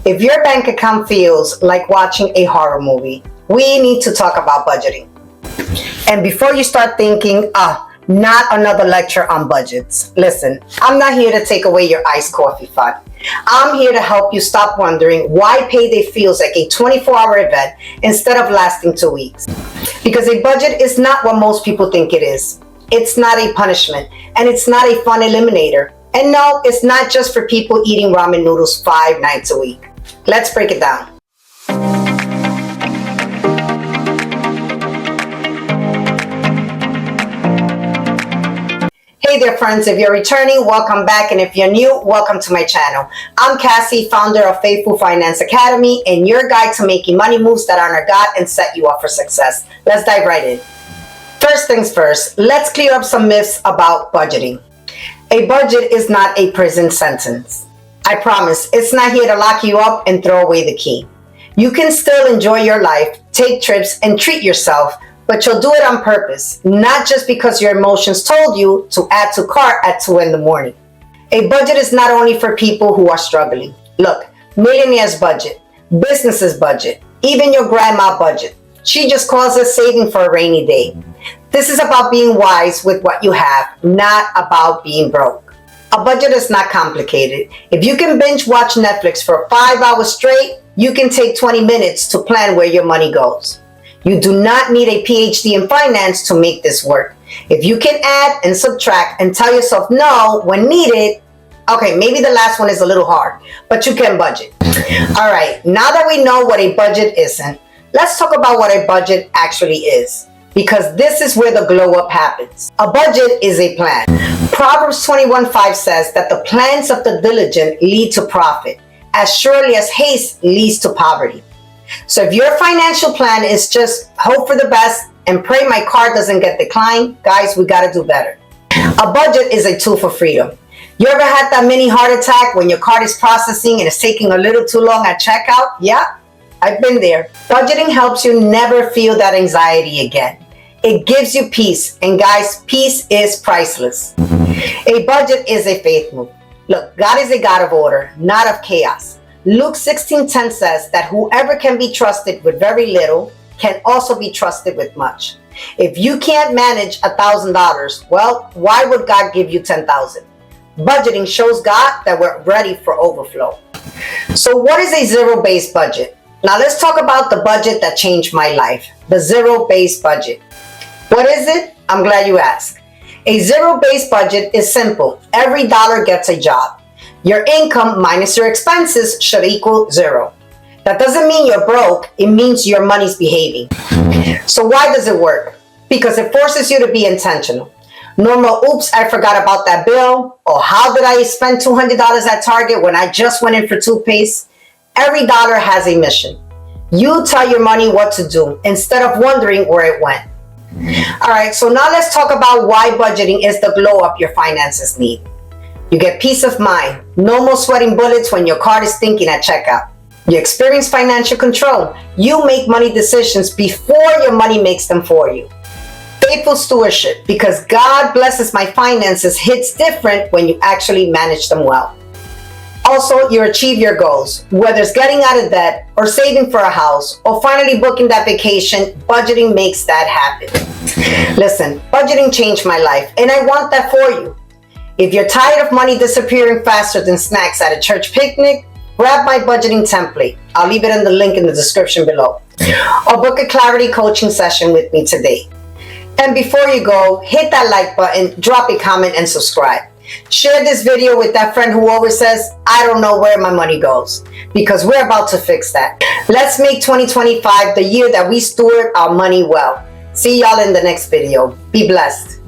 If your bank account feels like watching a horror movie, we need to talk about budgeting. And before you start thinking, not another lecture on budgets. Listen, I'm not here to take away your iced coffee fun. I'm here to help you stop wondering why payday feels like a 24-hour event instead of lasting 2 weeks. Because a budget is not what most people think it is. It's not a punishment, and it's not a fun eliminator. And no, it's not just for people eating ramen noodles 5 nights a week. Let's break it down. Hey there friends, if you're returning, welcome back, and if you're new, welcome to my channel. I'm Cassie, founder of Faithful Finance Academy, and your guide to making money moves that honor God and set you up for success. Let's dive right in. First things first, let's clear up some myths about budgeting. A budget is not a prison sentence. I promise, it's not here to lock you up and throw away the key. You can still enjoy your life, take trips, and treat yourself, but you'll do it on purpose, not just because your emotions told you to add to cart at 2 in the morning. A budget is not only for people who are struggling. Look, millionaires budget, businesses budget, even your grandma budget. She just calls it saving for a rainy day. This is about being wise with what you have, not about being broke. A budget is not complicated. If you can binge watch Netflix for 5 hours straight, you can take 20 minutes to plan where your money goes. You do not need a PhD in finance to make this work. If you can add and subtract and tell yourself no when needed, okay, maybe the last one is a little hard, but you can budget. All right, now that we know what a budget isn't, let's talk about what a budget actually is, because this is where the glow up happens. A budget is a plan. Proverbs 21:5 says that the plans of the diligent lead to profit, as surely as haste leads to poverty. So if your financial plan is just hope for the best and pray my card doesn't get declined, guys, we got to do better. A budget is a tool for freedom. You ever had that mini heart attack when your card is processing and it's taking a little too long at checkout? Yeah, I've been there. Budgeting helps you never feel that anxiety again. It gives you peace, and guys, peace is priceless. A budget is a faith move. Look, God is a God of order, not of chaos. Luke 16:10 says that whoever can be trusted with very little can also be trusted with much. If you can't manage $1,000, well, why would God give you 10,000? Budgeting shows God that we're ready for overflow. So what is a zero-based budget? Now let's talk about the budget that changed my life, the zero-based budget. What is it? I'm glad you asked. A zero-based budget is simple. Every dollar gets a job. Your income minus your expenses should equal zero. That doesn't mean you're broke. It means your money's behaving. So why does it work? Because it forces you to be intentional. Normal, oops, I forgot about that bill. Or how did I spend $200 at Target when I just went in for toothpaste? Every dollar has a mission. You tell your money what to do instead of wondering where it went. All right, so now let's talk about why budgeting is the glow up your finances need. You get peace of mind. No more sweating bullets when your card is thinking at checkout. You experience financial control. You make money decisions before your money makes them for you. Faithful stewardship, because God blesses my finances, hits different when you actually manage them well. Also, you achieve your goals, whether it's getting out of debt or saving for a house or finally booking that vacation. Budgeting makes that happen. Listen, budgeting changed my life, and I want that for you. If you're tired of money disappearing faster than snacks at a church picnic, grab my budgeting template. I'll leave it in the link in the description below. Or book a clarity coaching session with me today. And before you go, hit that like button, drop a comment, and subscribe. Share this video with that friend who always says, I don't know where my money goes, because we're about to fix that. Let's make 2025 the year that we steward our money well. See y'all in the next video. Be blessed.